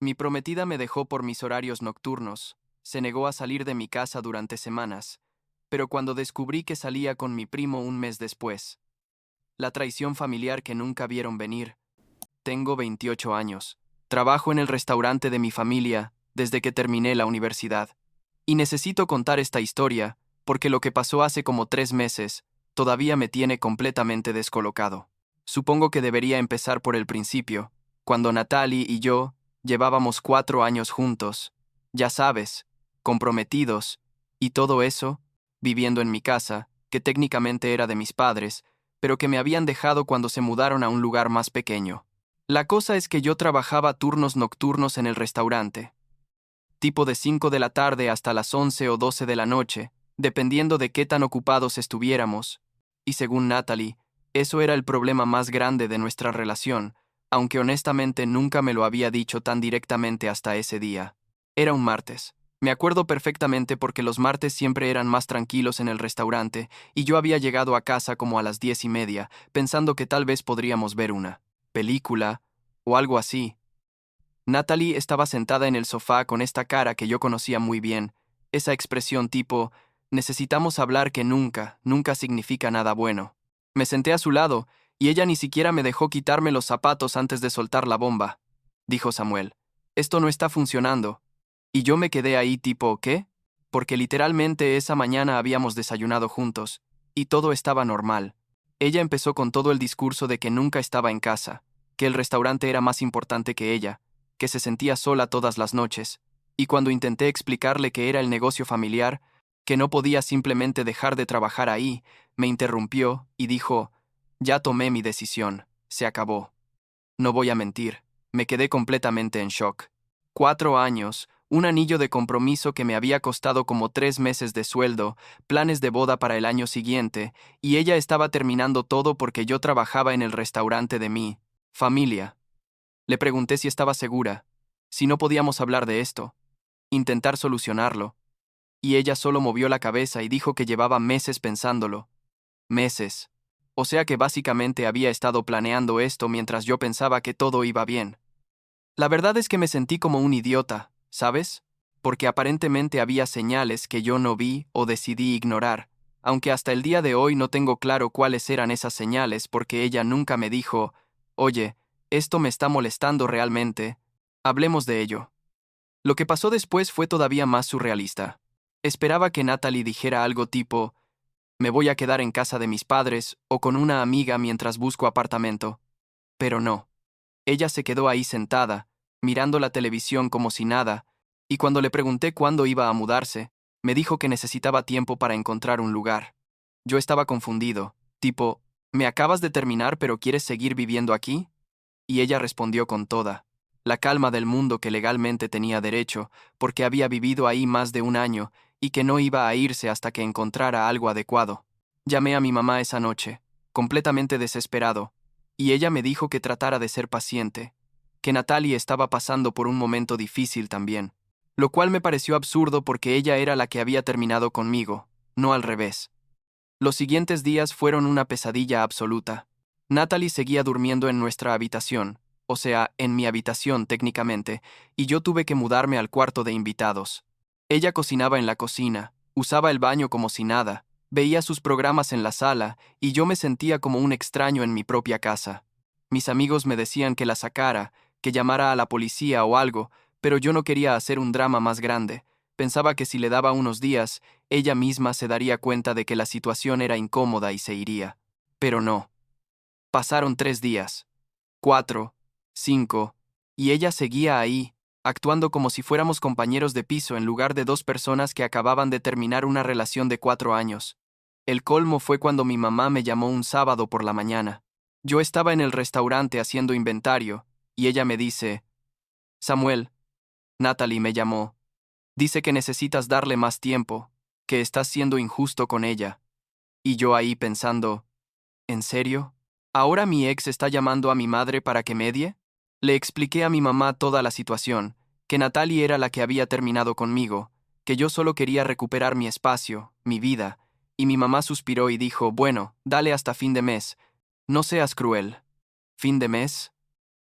Mi prometida me dejó por mis horarios nocturnos, se negó a salir de mi casa durante semanas, pero cuando descubrí que salía con mi primo un mes después, la traición familiar que nunca vieron venir. Tengo 28 años. Trabajo en el restaurante de mi familia desde que terminé la universidad. Y necesito contar esta historia porque lo que pasó hace como 3 meses todavía me tiene completamente descolocado. Supongo que debería empezar por el principio, cuando Natalie y yo llevábamos 4 años juntos, ya sabes, comprometidos, y todo eso, viviendo en mi casa, que técnicamente era de mis padres, pero que me habían dejado cuando se mudaron a un lugar más pequeño. La cosa es que yo trabajaba turnos nocturnos en el restaurante, tipo de 5 de la tarde hasta las 11 o 12 de la noche, dependiendo de qué tan ocupados estuviéramos, y según Natalie, eso era el problema más grande de nuestra relación, aunque honestamente nunca me lo había dicho tan directamente hasta ese día. Era un martes. Me acuerdo perfectamente porque los martes siempre eran más tranquilos en el restaurante, y yo había llegado a casa como a las 10:30, pensando que tal vez podríamos ver una película o algo así. Natalie estaba sentada en el sofá con esta cara que yo conocía muy bien, esa expresión tipo, necesitamos hablar que nunca, nunca significa nada bueno. Me senté a su lado, y ella ni siquiera me dejó quitarme los zapatos antes de soltar la bomba, dijo Samuel. Esto no está funcionando. Y yo me quedé ahí tipo, ¿qué? Porque literalmente esa mañana habíamos desayunado juntos, y todo estaba normal. Ella empezó con todo el discurso de que nunca estaba en casa, que el restaurante era más importante que ella, que se sentía sola todas las noches, y cuando intenté explicarle que era el negocio familiar, que no podía simplemente dejar de trabajar ahí, me interrumpió y dijo, ya tomé mi decisión, se acabó. No voy a mentir, me quedé completamente en shock. 4 años, un anillo de compromiso que me había costado como 3 meses de sueldo, planes de boda para el año siguiente, y ella estaba terminando todo porque yo trabajaba en el restaurante de mi familia. Le pregunté si estaba segura, si no podíamos hablar de esto, intentar solucionarlo, y ella solo movió la cabeza y dijo que llevaba meses pensándolo. Meses. O sea que básicamente había estado planeando esto mientras yo pensaba que todo iba bien. La verdad es que me sentí como un idiota, ¿sabes? Porque aparentemente había señales que yo no vi o decidí ignorar, aunque hasta el día de hoy no tengo claro cuáles eran esas señales porque ella nunca me dijo, oye, esto me está molestando realmente, hablemos de ello. Lo que pasó después fue todavía más surrealista. Esperaba que Natalie dijera algo tipo, me voy a quedar en casa de mis padres o con una amiga mientras busco apartamento. Pero no. Ella se quedó ahí sentada, mirando la televisión como si nada, y cuando le pregunté cuándo iba a mudarse, me dijo que necesitaba tiempo para encontrar un lugar. Yo estaba confundido, tipo, ¿me acabas de terminar pero quieres seguir viviendo aquí? Y ella respondió con toda la calma del mundo que legalmente tenía derecho, porque había vivido ahí más de un año y que no iba a irse hasta que encontrara algo adecuado. Llamé a mi mamá esa noche, completamente desesperado, y ella me dijo que tratara de ser paciente, que Natalie estaba pasando por un momento difícil también, lo cual me pareció absurdo porque ella era la que había terminado conmigo, no al revés. Los siguientes días fueron una pesadilla absoluta. Natalie seguía durmiendo en nuestra habitación, o sea, en mi habitación técnicamente, y yo tuve que mudarme al cuarto de invitados. Ella cocinaba en la cocina, usaba el baño como si nada, veía sus programas en la sala, y yo me sentía como un extraño en mi propia casa. Mis amigos me decían que la sacara, que llamara a la policía o algo, pero yo no quería hacer un drama más grande. Pensaba que si le daba unos días, ella misma se daría cuenta de que la situación era incómoda y se iría. Pero no. Pasaron 3 días, 4, 5, y ella seguía ahí, actuando como si fuéramos compañeros de piso en lugar de dos personas que acababan de terminar una relación de 4 años. El colmo fue cuando mi mamá me llamó un sábado por la mañana. Yo estaba en el restaurante haciendo inventario, y ella me dice, Samuel, Natalie me llamó. Dice que necesitas darle más tiempo, que estás siendo injusto con ella. Y yo ahí pensando, ¿en serio? ¿Ahora mi ex está llamando a mi madre para que medie? Le expliqué a mi mamá toda la situación, que Natalie era la que había terminado conmigo, que yo solo quería recuperar mi espacio, mi vida, y mi mamá suspiró y dijo, bueno, dale hasta fin de mes. No seas cruel. ¿Fin de mes?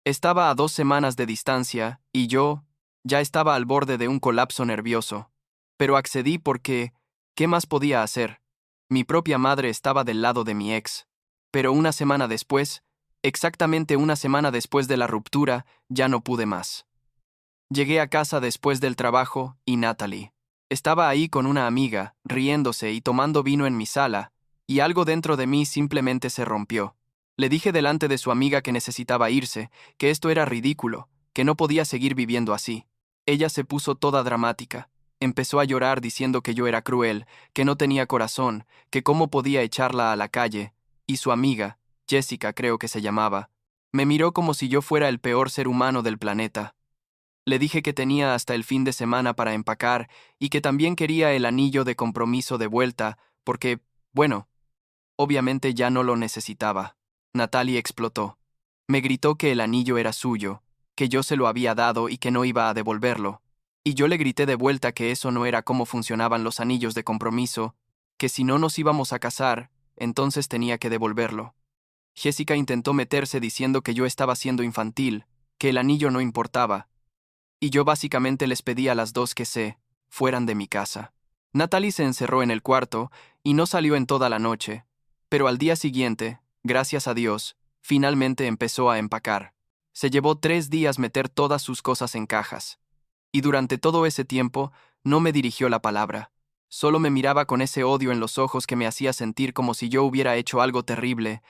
Estaba a 2 semanas de distancia, y yo, Ya estaba al borde de un colapso nervioso. Pero accedí porque, ¿qué más podía hacer? Mi propia madre estaba del lado de mi ex. Pero una semana después, exactamente una semana después de la ruptura, ya no pude más. Llegué a casa después del trabajo y Natalie estaba ahí con una amiga, riéndose y tomando vino en mi sala, y algo dentro de mí simplemente se rompió. Le dije delante de su amiga que necesitaba irse, que esto era ridículo, que no podía seguir viviendo así. Ella se puso toda dramática. Empezó a llorar diciendo que yo era cruel, que no tenía corazón, que cómo podía echarla a la calle, y su amiga, Jessica creo que se llamaba, me miró como si yo fuera el peor ser humano del planeta. Le dije que tenía hasta el fin de semana para empacar y que también quería el anillo de compromiso de vuelta, porque, bueno, obviamente ya no lo necesitaba. Natalie explotó. Me gritó que el anillo era suyo, que yo se lo había dado y que no iba a devolverlo. Y yo le grité de vuelta que eso no era cómo funcionaban los anillos de compromiso, que si no nos íbamos a casar, entonces tenía que devolverlo. Jessica intentó meterse diciendo que yo estaba siendo infantil, que el anillo no importaba, y yo básicamente les pedí a las dos que se fueran de mi casa. Natalie se encerró en el cuarto y no salió en toda la noche, pero al día siguiente, gracias a Dios, finalmente empezó a empacar. Se llevó 3 días meter todas sus cosas en cajas. Y durante todo ese tiempo, no me dirigió la palabra. Solo me miraba con ese odio en los ojos que me hacía sentir como si yo hubiera hecho algo terrible,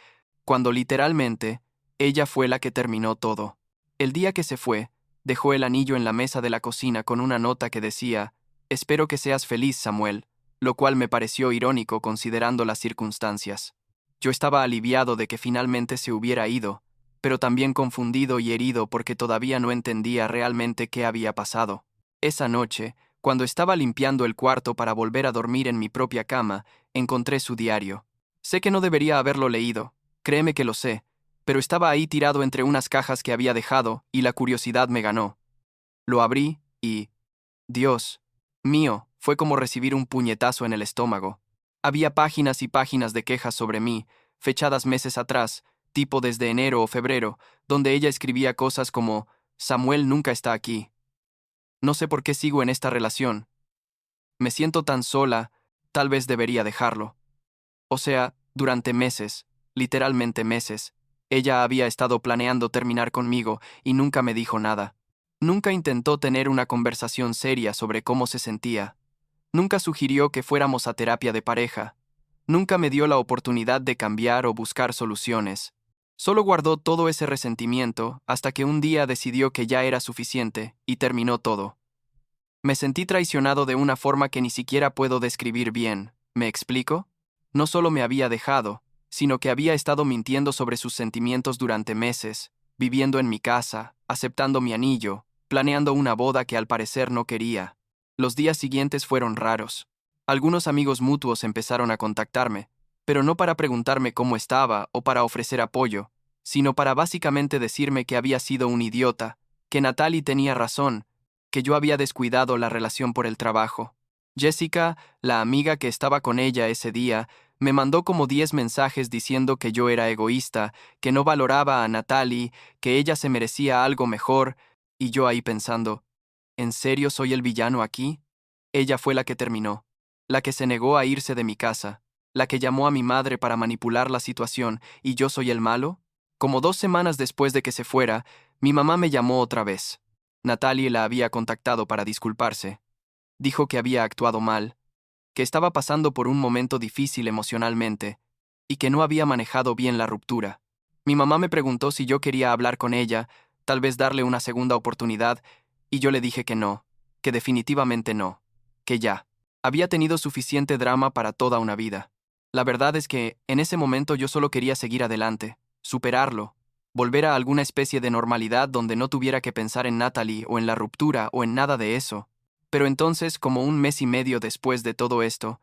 cuando literalmente, ella fue la que terminó todo. El día que se fue, dejó el anillo en la mesa de la cocina con una nota que decía, «Espero que seas feliz, Samuel», lo cual me pareció irónico considerando las circunstancias. Yo estaba aliviado de que finalmente se hubiera ido, pero también confundido y herido porque todavía no entendía realmente qué había pasado. Esa noche, cuando estaba limpiando el cuarto para volver a dormir en mi propia cama, encontré su diario. Sé que no debería haberlo leído, créeme que lo sé, pero estaba ahí tirado entre unas cajas que había dejado y la curiosidad me ganó. Lo abrí y, Dios mío, fue como recibir un puñetazo en el estómago. Había páginas y páginas de quejas sobre mí, fechadas meses atrás, tipo desde enero o febrero, donde ella escribía cosas como, Samuel nunca está aquí. No sé por qué sigo en esta relación. Me siento tan sola, tal vez debería dejarlo. O sea, durante meses, literalmente meses, ella había estado planeando terminar conmigo y nunca me dijo nada. Nunca intentó tener una conversación seria sobre cómo se sentía. Nunca sugirió que fuéramos a terapia de pareja. Nunca me dio la oportunidad de cambiar o buscar soluciones. Solo guardó todo ese resentimiento hasta que un día decidió que ya era suficiente y terminó todo. Me sentí traicionado de una forma que ni siquiera puedo describir bien. ¿Me explico? No solo me había dejado, sino que había estado mintiendo sobre sus sentimientos durante meses, viviendo en mi casa, aceptando mi anillo, planeando una boda que al parecer no quería. Los días siguientes fueron raros. Algunos amigos mutuos empezaron a contactarme, pero no para preguntarme cómo estaba o para ofrecer apoyo, sino para básicamente decirme que había sido un idiota, que Natalie tenía razón, que yo había descuidado la relación por el trabajo. Jessica, la amiga que estaba con ella ese día, me mandó como 10 mensajes diciendo que yo era egoísta, que no valoraba a Natalie, que ella se merecía algo mejor, y yo ahí pensando, ¿en serio soy el villano aquí? Ella fue la que terminó, la que se negó a irse de mi casa, la que llamó a mi madre para manipular la situación, ¿y yo soy el malo? Como 2 semanas después de que se fuera, mi mamá me llamó otra vez. Natalie la había contactado para disculparse. Dijo que había actuado mal, que estaba pasando por un momento difícil emocionalmente y que no había manejado bien la ruptura. Mi mamá me preguntó si yo quería hablar con ella, tal vez darle una segunda oportunidad, y yo le dije que no, que definitivamente no, que ya. Había tenido suficiente drama para toda una vida. La verdad es que, en ese momento yo solo quería seguir adelante, superarlo, volver a alguna especie de normalidad donde no tuviera que pensar en Natalie o en la ruptura o en nada de eso. Pero entonces, como un mes y medio después de todo esto,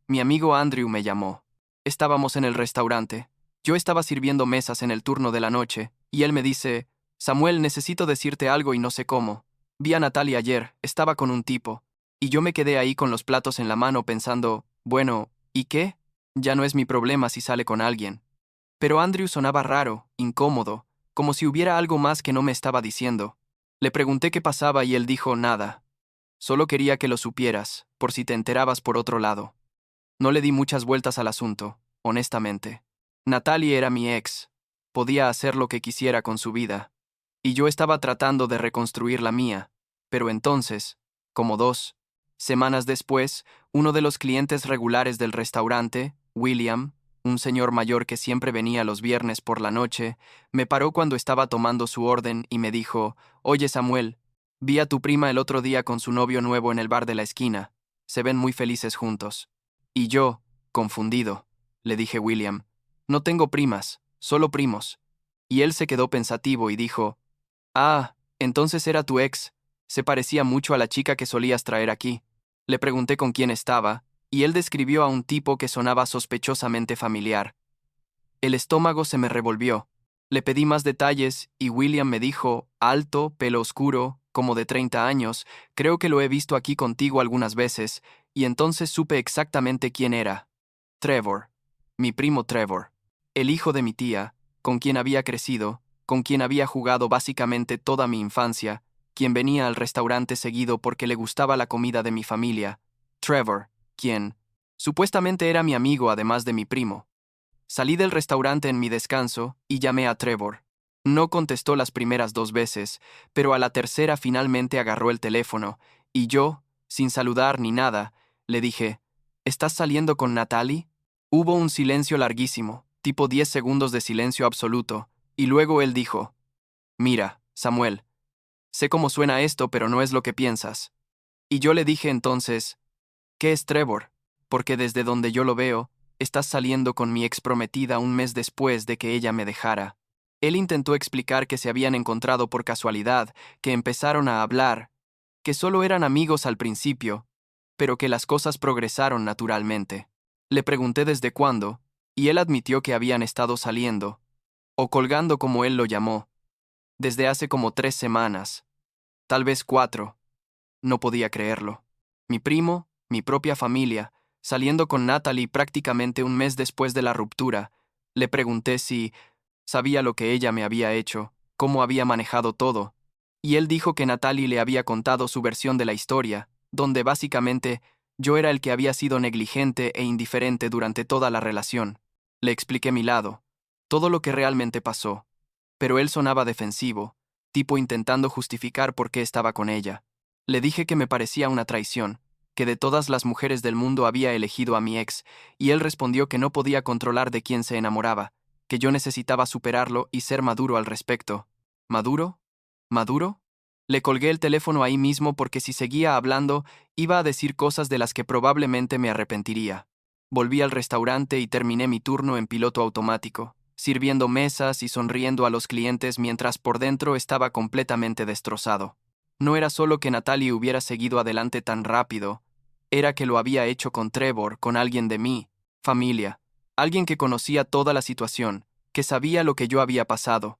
mi amigo Andrew me llamó. Estábamos en el restaurante. Yo estaba sirviendo mesas en el turno de la noche, y él me dice, Samuel, necesito decirte algo y no sé cómo. Vi a Natalie ayer, estaba con un tipo, y yo me quedé ahí con los platos en la mano pensando, bueno, ¿y qué? Ya no es mi problema si sale con alguien. Pero Andrew sonaba raro, incómodo, como si hubiera algo más que no me estaba diciendo. Le pregunté qué pasaba y él dijo nada. Solo quería que lo supieras, por si te enterabas por otro lado. No le di muchas vueltas al asunto, honestamente. Natalie era mi ex. Podía hacer lo que quisiera con su vida. Y yo estaba tratando de reconstruir la mía. Pero entonces, como 2 semanas después, uno de los clientes regulares del restaurante, William, un señor mayor que siempre venía los viernes por la noche, me paró cuando estaba tomando su orden y me dijo: «Oye, Samuel, vi a tu prima el otro día con su novio nuevo en el bar de la esquina. Se ven muy felices juntos». Y yo, confundido, le dije: «William, no tengo primas, solo primos». Y él se quedó pensativo y dijo: «Ah, entonces era tu ex. Se parecía mucho a la chica que solías traer aquí». Le pregunté con quién estaba, y él describió a un tipo que sonaba sospechosamente familiar. El estómago se me revolvió. Le pedí más detalles y William me dijo: «Alto, pelo oscuro, como de 30 años, creo que lo he visto aquí contigo algunas veces», y entonces supe exactamente quién era. Trevor. Mi primo Trevor. El hijo de mi tía, con quien había crecido, con quien había jugado básicamente toda mi infancia, quien venía al restaurante seguido porque le gustaba la comida de mi familia. Trevor, quien supuestamente era mi amigo además de mi primo. Salí del restaurante en mi descanso y llamé a Trevor. No contestó las primeras 2 veces, pero a la tercera finalmente agarró el teléfono, y yo, sin saludar ni nada, le dije: «¿Estás saliendo con Natalie?». Hubo un silencio larguísimo, tipo 10 segundos de silencio absoluto, y luego él dijo: «Mira, Samuel, sé cómo suena esto, pero no es lo que piensas». Y yo le dije entonces: «¿Qué es Trevor? Porque desde donde yo lo veo, estás saliendo con mi ex prometida un mes después de que ella me dejara». Él intentó explicar que se habían encontrado por casualidad, que empezaron a hablar, que solo eran amigos al principio, pero que las cosas progresaron naturalmente. Le pregunté desde cuándo, y él admitió que habían estado saliendo, o colgando como él lo llamó, desde hace como 3 semanas, tal vez 4. No podía creerlo. Mi primo, mi propia familia, saliendo con Natalie prácticamente un mes después de la ruptura. Le pregunté si sabía lo que ella me había hecho, cómo había manejado todo, y él dijo que Natalie le había contado su versión de la historia, donde básicamente yo era el que había sido negligente e indiferente durante toda la relación. Le expliqué mi lado, todo lo que realmente pasó, pero él sonaba defensivo, tipo intentando justificar por qué estaba con ella. Le dije que me parecía una traición, que de todas las mujeres del mundo había elegido a mi ex, y él respondió que no podía controlar de quién se enamoraba, que yo necesitaba superarlo y ser maduro al respecto. ¿Maduro? ¿Maduro? Le colgué el teléfono ahí mismo porque si seguía hablando, iba a decir cosas de las que probablemente me arrepentiría. Volví al restaurante y terminé mi turno en piloto automático, sirviendo mesas y sonriendo a los clientes mientras por dentro estaba completamente destrozado. No era solo que Natalie hubiera seguido adelante tan rápido, era que lo había hecho con Trevor, con alguien de mi familia, alguien que conocía toda la situación, que sabía lo que yo había pasado.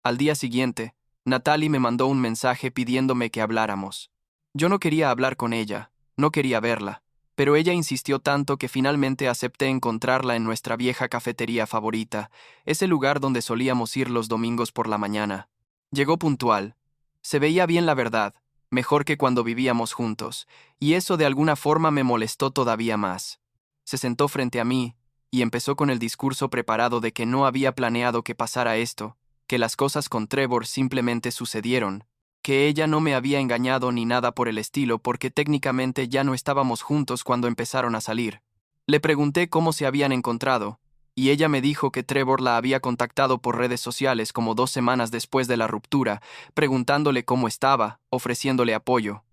Al día siguiente, Natalie me mandó un mensaje pidiéndome que habláramos. Yo no quería hablar con ella, no quería verla, pero ella insistió tanto que finalmente acepté encontrarla en nuestra vieja cafetería favorita, ese lugar donde solíamos ir los domingos por la mañana. Llegó puntual. Se veía bien, la verdad, mejor que cuando vivíamos juntos, y eso de alguna forma me molestó todavía más. Se sentó frente a mí y empezó con el discurso preparado de que no había planeado que pasara esto, que las cosas con Trevor simplemente sucedieron, que ella no me había engañado ni nada por el estilo porque técnicamente ya no estábamos juntos cuando empezaron a salir. Le pregunté cómo se habían encontrado, y ella me dijo que Trevor la había contactado por redes sociales como 2 semanas después de la ruptura, preguntándole cómo estaba, ofreciéndole apoyo.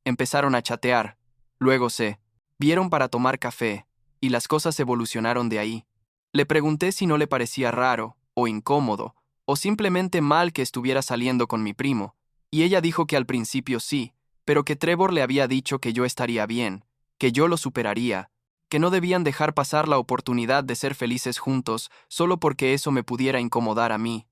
Empezaron a chatear, luego se vieron para tomar café, y las cosas evolucionaron de ahí. Le pregunté si no le parecía raro, o incómodo, o simplemente mal que estuviera saliendo con mi primo, y ella dijo que al principio sí, pero que Trevor le había dicho que yo estaría bien, que yo lo superaría, que no debían dejar pasar la oportunidad de ser felices juntos solo porque eso me pudiera incomodar a mí.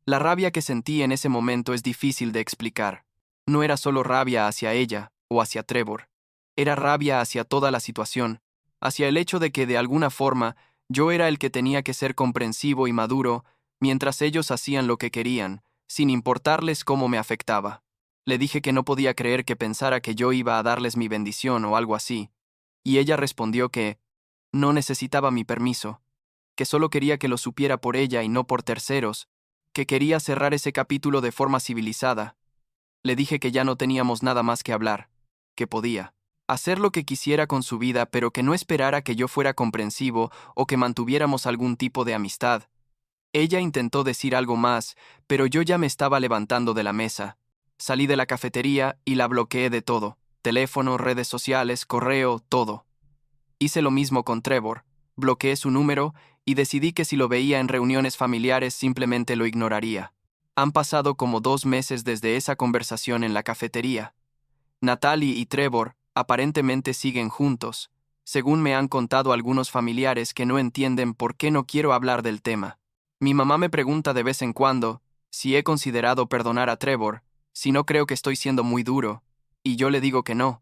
La rabia que sentí en ese momento es difícil de explicar. No era solo rabia hacia ella o hacia Trevor. Era rabia hacia toda la situación, hacia el hecho de que de alguna forma yo era el que tenía que ser comprensivo y maduro, mientras ellos hacían lo que querían, sin importarles cómo me afectaba. Le dije que no podía creer que pensara que yo iba a darles mi bendición o algo así, y ella respondió que no necesitaba mi permiso, que solo quería que lo supiera por ella y no por terceros, que quería cerrar ese capítulo de forma civilizada. Le dije que ya no teníamos nada más que hablar, que podía hacer lo que quisiera con su vida, pero que no esperara que yo fuera comprensivo o que mantuviéramos algún tipo de amistad. Ella intentó decir algo más, pero yo ya me estaba levantando de la mesa. Salí de la cafetería y la bloqueé de todo: teléfono, redes sociales, correo, todo. Hice lo mismo con Trevor, bloqueé su número y decidí que si lo veía en reuniones familiares simplemente lo ignoraría. Han pasado como 2 meses desde esa conversación en la cafetería. Natalie y Trevor aparentemente siguen juntos, según me han contado algunos familiares que no entienden por qué no quiero hablar del tema. Mi mamá me pregunta de vez en cuando si he considerado perdonar a Trevor, si no creo que estoy siendo muy duro, y yo le digo que no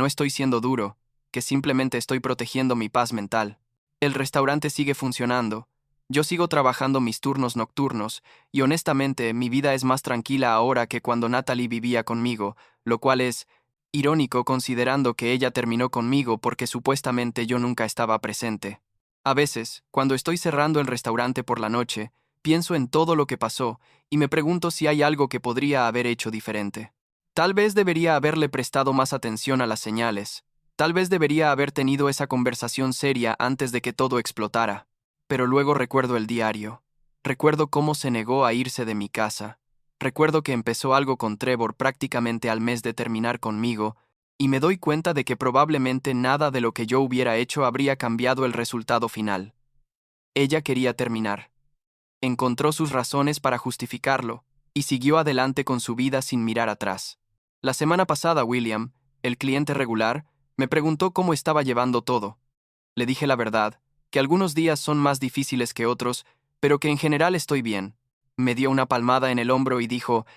estoy siendo duro, que simplemente estoy protegiendo mi paz mental. El restaurante sigue funcionando, yo sigo trabajando mis turnos nocturnos, y honestamente mi vida es más tranquila ahora que cuando Natalie vivía conmigo, lo cual es irónico considerando que ella terminó conmigo porque supuestamente yo nunca estaba presente. A veces, cuando estoy cerrando el restaurante por la noche, pienso en todo lo que pasó y me pregunto si hay algo que podría haber hecho diferente. Tal vez debería haberle prestado más atención a las señales. Tal vez debería haber tenido esa conversación seria antes de que todo explotara. Pero luego recuerdo el diario. Recuerdo cómo se negó a irse de mi casa. Recuerdo que empezó algo con Trevor prácticamente al mes de terminar conmigo, y me doy cuenta de que probablemente nada de lo que yo hubiera hecho habría cambiado el resultado final. Ella quería terminar. Encontró sus razones para justificarlo, y siguió adelante con su vida sin mirar atrás. La semana pasada, William, el cliente regular, me preguntó cómo estaba llevando todo. Le dije la verdad, que algunos días son más difíciles que otros, pero que en general estoy bien. Me dio una palmada en el hombro y dijo: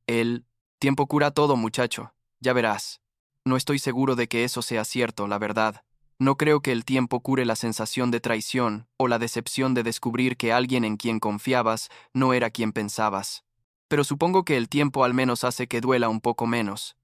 el tiempo cura todo, muchacho, ya verás. No estoy seguro de que eso sea cierto, la verdad. No creo que el tiempo cure la sensación de traición o la decepción de descubrir que alguien en quien confiabas no era quien pensabas. Pero supongo que el tiempo al menos hace que duela un poco menos,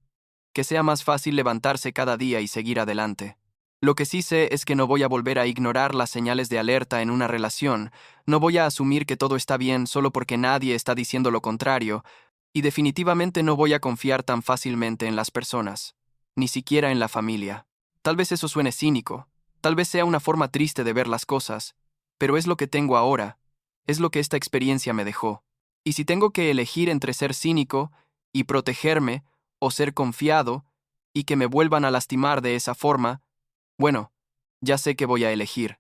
que sea más fácil levantarse cada día y seguir adelante. Lo que sí sé es que no voy a volver a ignorar las señales de alerta en una relación, no voy a asumir que todo está bien solo porque nadie está diciendo lo contrario, y definitivamente no voy a confiar tan fácilmente en las personas, ni siquiera en la familia. Tal vez eso suene cínico, tal vez sea una forma triste de ver las cosas, pero es lo que tengo ahora, es lo que esta experiencia me dejó. Y si tengo que elegir entre ser cínico y protegerme, o ser confiado, y que me vuelvan a lastimar de esa forma, bueno, ya sé que voy a elegir.